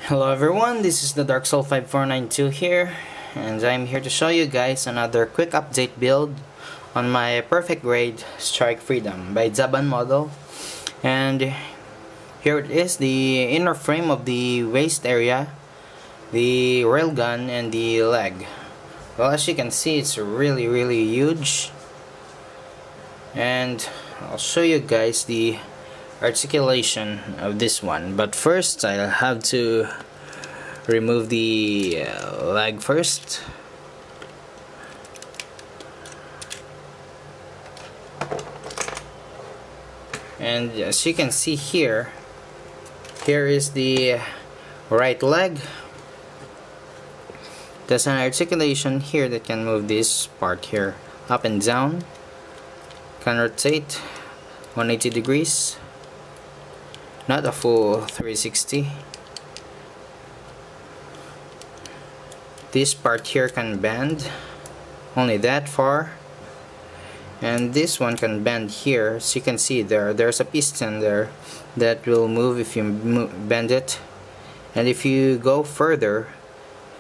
Hello everyone, this is the Dark Soul 5492 here, and I'm here to show you guys another quick update build on my perfect grade Strike Freedom by Daban model. And here it is, the inner frame of the waist area, the railgun, and the leg. Well, as you can see, it's really huge, and I'll show you guys the articulation of this one. But first, I'll have to remove the leg first. And as you can see here is the right leg. There's an articulation here that can move this part here up and down, can rotate 180 degrees, not a full 360. This part here can bend only that far, and this one can bend here. So you can see there's a piston there that will move if you bend it, and if you go further,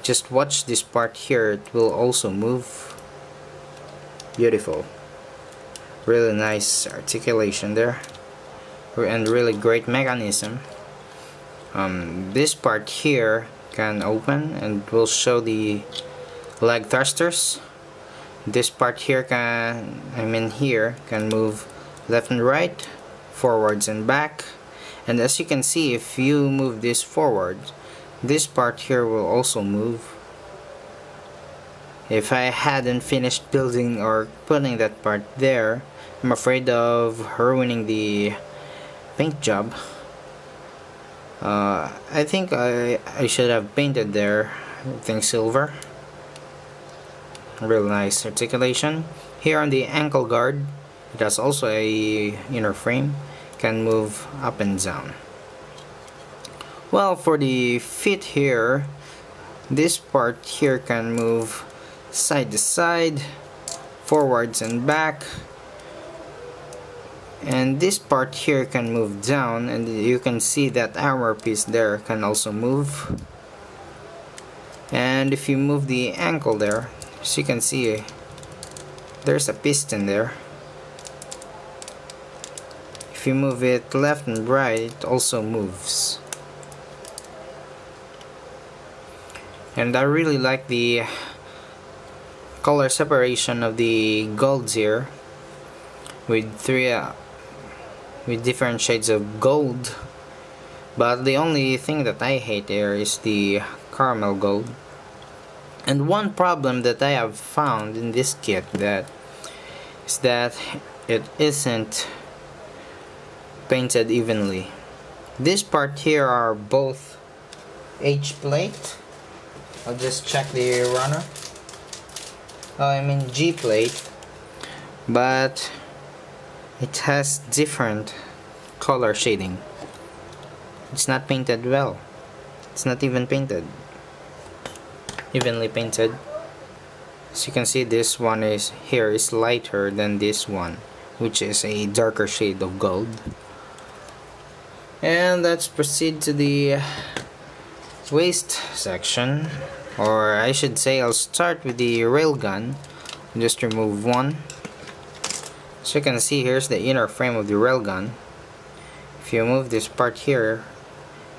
just watch this part here, it will also move. Beautiful, really nice articulation there, and really great mechanism. This part here can open and will show the leg thrusters. This part here can move left and right, forwards and back. And as you can see, if you move this forward, this part here will also move. If I hadn't finished building or putting that part there, I'm afraid of ruining the paint job. I think I should have painted there, I think silver. Real nice articulation. Here on the ankle guard, it has also a inner frame, can move up and down. Well, for the feet here, this part here can move side to side, forwards and back. And this part here can move down, and you can see that armor piece there can also move. And if you move the ankle there, as you can see, there's a piston there. If you move it left and right, it also moves. And I really like the color separation of the golds here, with different shades of gold. But the only thing that I hate here is the caramel gold. And one problem that I have found in this kit is that it isn't painted evenly. This part here are both H plate. I'll just check the runner. G plate, but it has different color shading. It's not painted well. It's not even painted, evenly painted. As you can see, this one is lighter than this one, which is a darker shade of gold. And let's proceed to the waist section, or I should say I'll start with the railgun. Just remove one. So you can see, here's the inner frame of the railgun. If you move this part here,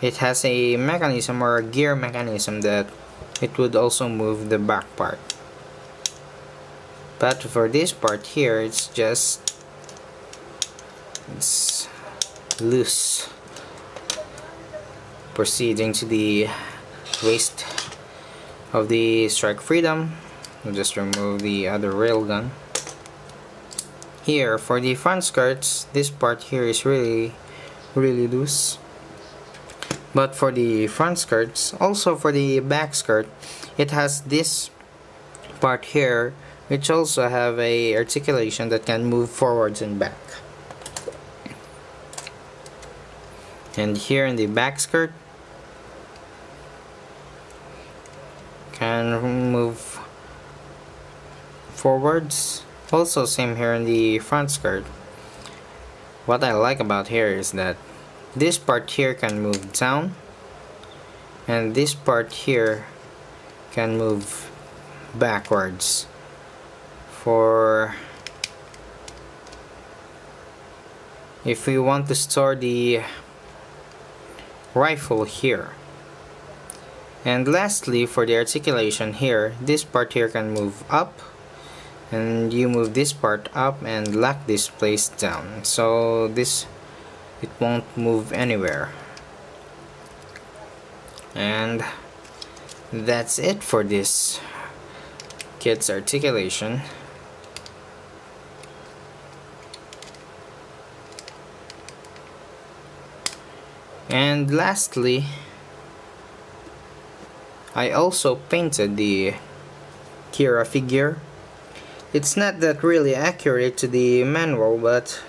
it has a mechanism or a gear mechanism that it would also move the back part. But for this part here, it's loose. Proceeding to the waist of the Strike Freedom, we'll just remove the other railgun. Here, for the front skirts, this part here is really loose. But for the front skirts, also for the back skirt, it has this part here, which also have a articulation that can move forwards and back. And here in the back skirt, can move forwards. Also same here in the front skirt. What I like about here is that this part here can move down, and this part here can move backwards for if we want to store the rifle here. And lastly, for the articulation here, this part here can move up, and you move this part up and lock this place down, so it won't move anywhere. And that's it for this kit's articulation. And lastly, I also painted the Kira figure. It's not that really accurate to the manual, but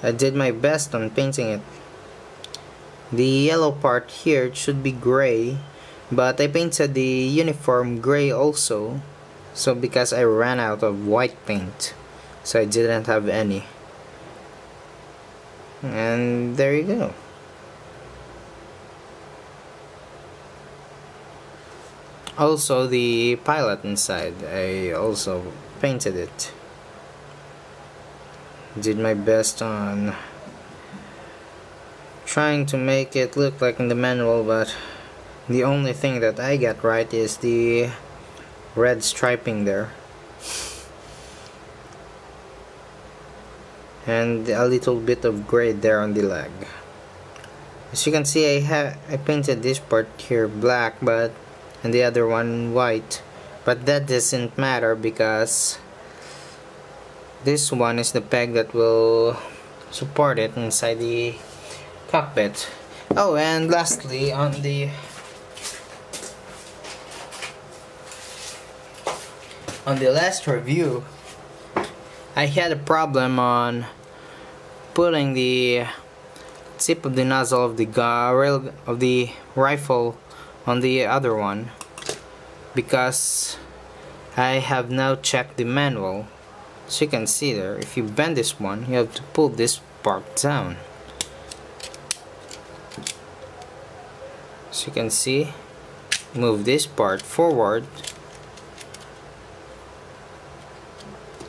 I did my best on painting it. The yellow part here should be gray, but I painted the uniform gray also, so because I ran out of white paint, so I didn't have any. And there you go. Also, the pilot inside, I also painted it. Did my best on trying to make it look like in the manual, but the only thing that I got right is the red striping there. And a little bit of gray there on the leg. As you can see, I painted this part here black, but and the other one white, but that doesn't matter because this one is the peg that will support it inside the cockpit. Oh, and lastly, on the last review, I had a problem on putting the tip of the nozzle of the rail of the rifle on the other one, because I have now checked the manual. So you can see there, if you bend this one, you have to pull this part down. So you can see, move this part forward,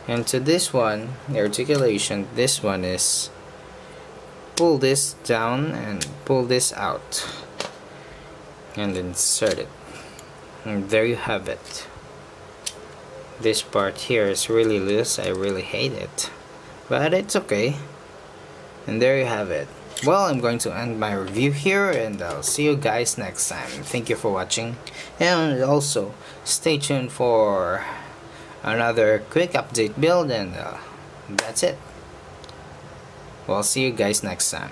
and to this one, the articulation, this one is pull this down and pull this out and insert it, and there you have it. This part here is really loose. I really hate it, but it's okay. And there you have it. Well, I'm going to end my review here, and I'll see you guys next time. Thank you for watching, and also stay tuned for another quick update build, and that's it. Well, see you guys next time.